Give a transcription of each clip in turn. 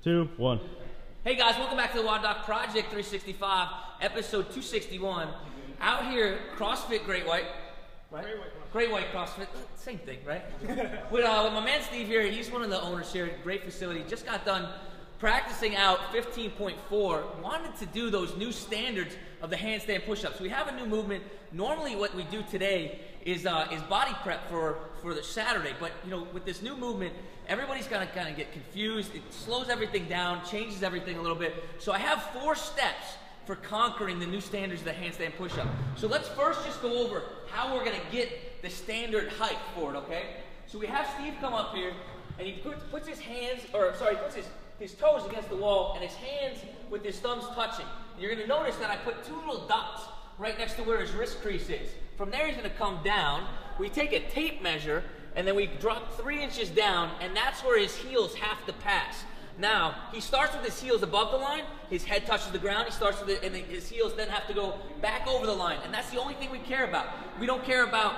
2, 1. Hey guys, welcome back to the WODdoc Project365, episode 261. Out here, CrossFit Great White, right? Great White CrossFit, same thing, right? with my man Steve here, he's one of the owners here, great facility. Just got done practicing out 15.4. Wanted to do those new standards of the handstand push-ups. We have a new movement. Normally what we do today is body prep for the Saturday, but you know, with this new movement, everybody's gonna kind of get confused. It slows everything down, changes everything a little bit. So I have 4 steps for conquering the new standards of the handstand push-up. So let's first just go over how we're gonna get the standard height for it, okay? So we have Steve come up here, and he puts his hands, puts his toes against the wall, and his hands with his thumbs touching. And you're gonna notice that I put 2 little dots right next to where his wrist crease is. From there, he's gonna come down. We take a tape measure, and then we drop 3 inches down, and that's where his heels have to pass. Now, he starts with his heels above the line, his head touches the ground, he starts with it, and then his heels then have to go back over the line. And that's the only thing we care about. We don't care about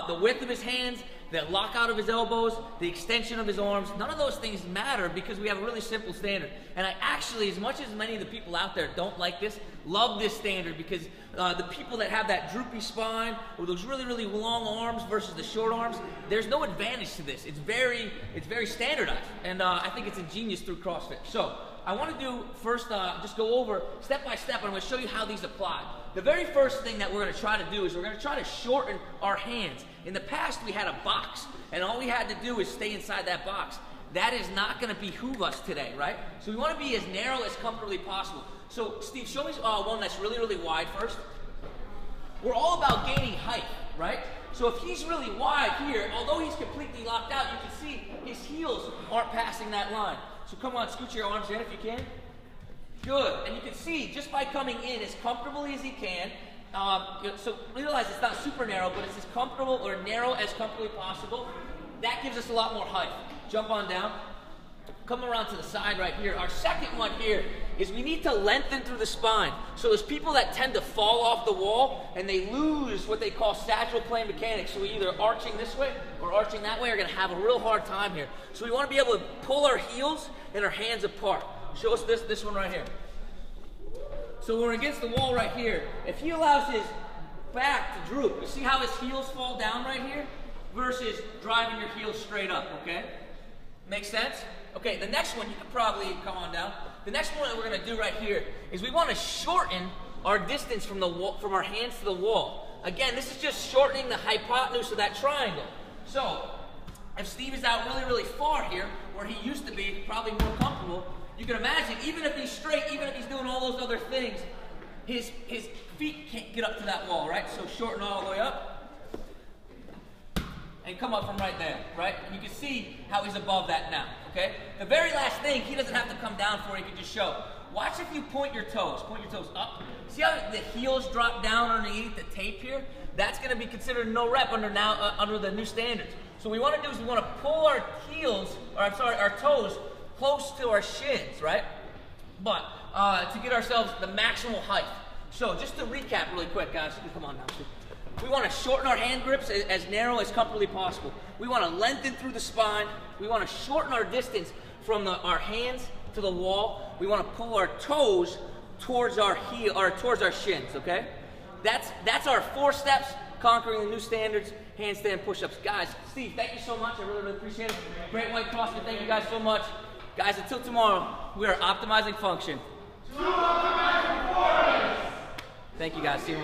the width of his hands, the lockout of his elbows, the extension of his arms. None of those things matter because we have a really simple standard. And I actually, as much as many of the people out there don't like this, love this standard because the people that have that droopy spine or those really, really long arms versus the short arms, there's no advantage to this. It's very standardized. And I think it's ingenious through CrossFit. So I want to do first, just go over step by step, and I'm going to show you how these apply. The very first thing that we're going to try to do is we're going to try to shorten our hands. In the past, we had a box, and all we had to do is stay inside that box. That is not going to behoove us today, right? So we want to be as narrow as comfortably possible. So, Steve, show me one that's really, really wide first. We're all about gaining height, right? So if he's really wide here, although he's completely locked out, you can see his heels aren't passing that line. So come on, scoot your arms in if you can. Good, and you can see just by coming in as comfortably as he can, so realize it's not super narrow, but it's as comfortable or narrow as comfortably possible. That gives us a lot more height. Jump on down. Come around to the side right here. Our second one here is we need to lengthen through the spine. So there's people that tend to fall off the wall and they lose what they call sagittal plane mechanics. So we either arching this way or arching that way are going to have a real hard time here. So we want to be able to pull our heels and our hands apart. Show us this one right here. So we're against the wall right here. If he allows his back to droop, you see how his heels fall down right here? Versus driving your heels straight up, okay? Make sense? Okay, the next one, you can probably come on down. The next one that we're gonna do right here is we wanna shorten our distance from the wall, from our hands to the wall. Again, this is just shortening the hypotenuse of that triangle. So, if Steve is out really, really far here, where he used to be, probably more comfortable, you can imagine, even if he's straight, even if he's doing all those other things, his feet can't get up to that wall, right? So shorten all the way up. And come up from right there, right? And you can see how he's above that now, okay? The very last thing, he doesn't have to come down for, he can just show. Watch if you point your toes up. See how the heels drop down underneath the tape here? That's gonna be considered no rep under the new standards. So what we wanna do is we wanna pull our our toes close to our shins, right? But to get ourselves the maximal height. So just to recap really quick, guys, come on now, Steve. We want to shorten our hand grips as narrow as comfortably possible. We want to lengthen through the spine. We want to shorten our distance from our hands to the wall. We want to pull our toes towards our towards our shins, okay? That's our 4 steps conquering the new standards, handstand push-ups. Guys, Steve, thank you so much. I really, really appreciate it. Great White CrossFit, thank you guys so much. Guys, until tomorrow, we are optimizing function. To optimizing performance. Thank you guys. See you.